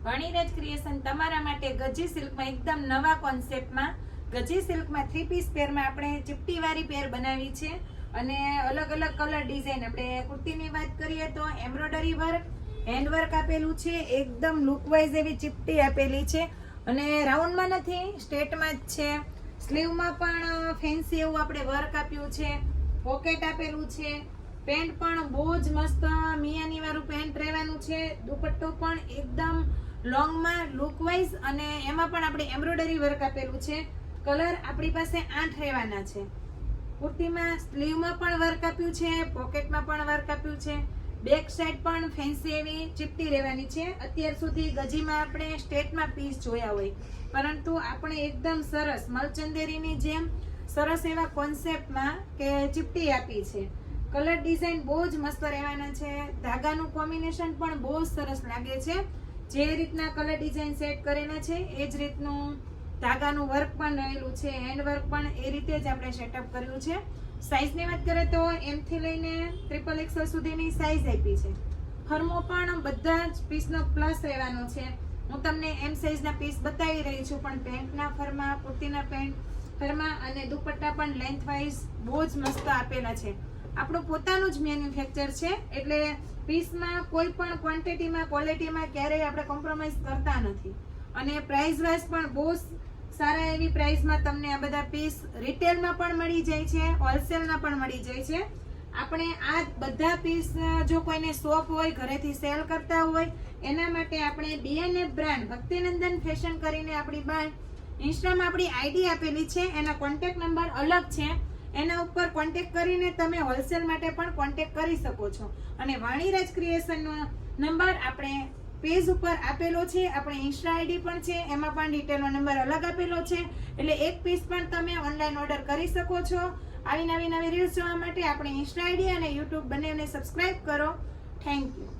વાણીરાજ creation તમારા માટે ગજી સિલ્કમાં એકદમ નવા કોન્સેપ્ટમાં ગજી સિલ્કમાં 3 પીસ પેરમાં આપણે ચીપટી વાળી પેર બનાવી છે અને અલગ અલગ કલર ડિઝાઇન. આપણે કુર્તીની વાત કરીએ તો એમ્બ્રોઇડરી વર્ક, હેન્ડ વર્ક આપેલું છે, એકદમ લુકવાઇઝ એવી ચીપટી આપેલી છે અને રાઉન્ડમાં નથી, સ્ટ્રેટમાં જ છે. સ્લીવમાં પણ ફેન્સી એવું આપણે વર્ક આપ્યું છે, પોકેટ આપેલું છે. પેન્ટ પણ બહુ જ મસ્ત મિયાની વાળું પેન્ટ રહેવાનું છે. દુપટ્ટો પણ એકદમ લોંગમાં લુકવાઇઝ અને એમાં પણ આપણે એમ્બ્રોઇડરી વર્ક આપેલું છે. કલર આપણી પાસે 8 રહેવાના છે. કુર્તીમાં સ્લીવમાં પણ વર્ક આપ્યું છે, પોકેટમાં પણ વર્ક આપ્યું છે. બેક સાઈડ પણ ફેન્સી એવી ચીપટી રહેવાની છે. અત્યાર સુધી ગજીમાં આપણે સ્ટેટમાં પીસ જોયા હોય, પરંતુ આપણે એકદમ સરસ મલચંદેરીની જેમ સરસ એવા કોન્સેપ્ટમાં કે ચીપટી આપી છે. કલર ડિઝાઇન બહુ જ મસ્ત રહેવાના છે. ધાગાનું કોમ્બિનેશન પણ બહુ સરસ લાગે છે. જે રીતના કલર ડિઝાઇન સેટ કરેલા છે એ જ રીતનું ધાગાનું વર્ક પણ રહેલું છે, હેન્ડ વર્ક પણ એ રીતે જ આપણે સેટઅપ કર્યું છે. સાઇઝની વાત કરીએ તો M થી લઈને XXL સુધીની સાઇઝ આપી છે. ફરમો પણ બધા જ પીસનો પ્લસ રહેવાનો છે. હું તમને M સાઇઝના પીસ બતાવી રહી છું, પણ પેન્ટના ફરમા, કુર્તીના પેન્ટ ફરમા અને દુપટ્ટા પણ લેન્થ વાઇઝ બહુ જ મસ્ત આપેલા છે. આપણું પોતાનું જ મેન્યુફેક્ચર છે, એટલે પીસમાં કોઈ પણ ક્વોન્ટિટીમાં, ક્વોલિટીમાં ક્યારેય આપણે કોમ્પ્રોમાઇઝ કરતા નથી. અને પ્રાઇસ વાઇઝ પણ બહુ સારા એવી પ્રાઇસમાં તમને આ બધા પીસ રિટેલમાં પણ મળી જાય છે, હોલસેલમાં પણ મળી જાય છે. આપણે આ બધા પીસ જો કોઈને શોપ હોય, ઘરેથી સેલ કરતા હોય, એના માટે આપણે BNF બ્રાન્ડ ભક્તિનંદન ફેશન કરીને આપણી બાય ઇન્સ્ટામાં આપણી આઈડી આપેલી છે. એના કોન્ટેક્ટ નંબર અલગ છે. એના ઉપર કોન્ટેક્ટ કરીને તમે હોલસેલ માટે પણ કોન્ટેક્ટ કરી શકો છો. અને વાણીરાજ ક્રિએશનનો નંબર આપણે પેજ ઉપર આપેલો છે. આપણે ઇન્સ્ટા આઈડી પણ છે, એમાં પણ ડિટેલનો નંબર અલગ આપેલો છે. એટલે એક પીસ પણ તમે ઓનલાઈન ઓર્ડર કરી શકો છો. આવી નવી રીલ્સ જોવા માટે આપણે ઇન્સ્ટા આઈડી અને યુટ્યુબ બંનેને સબસ્ક્રાઇબ કરો. Thank you.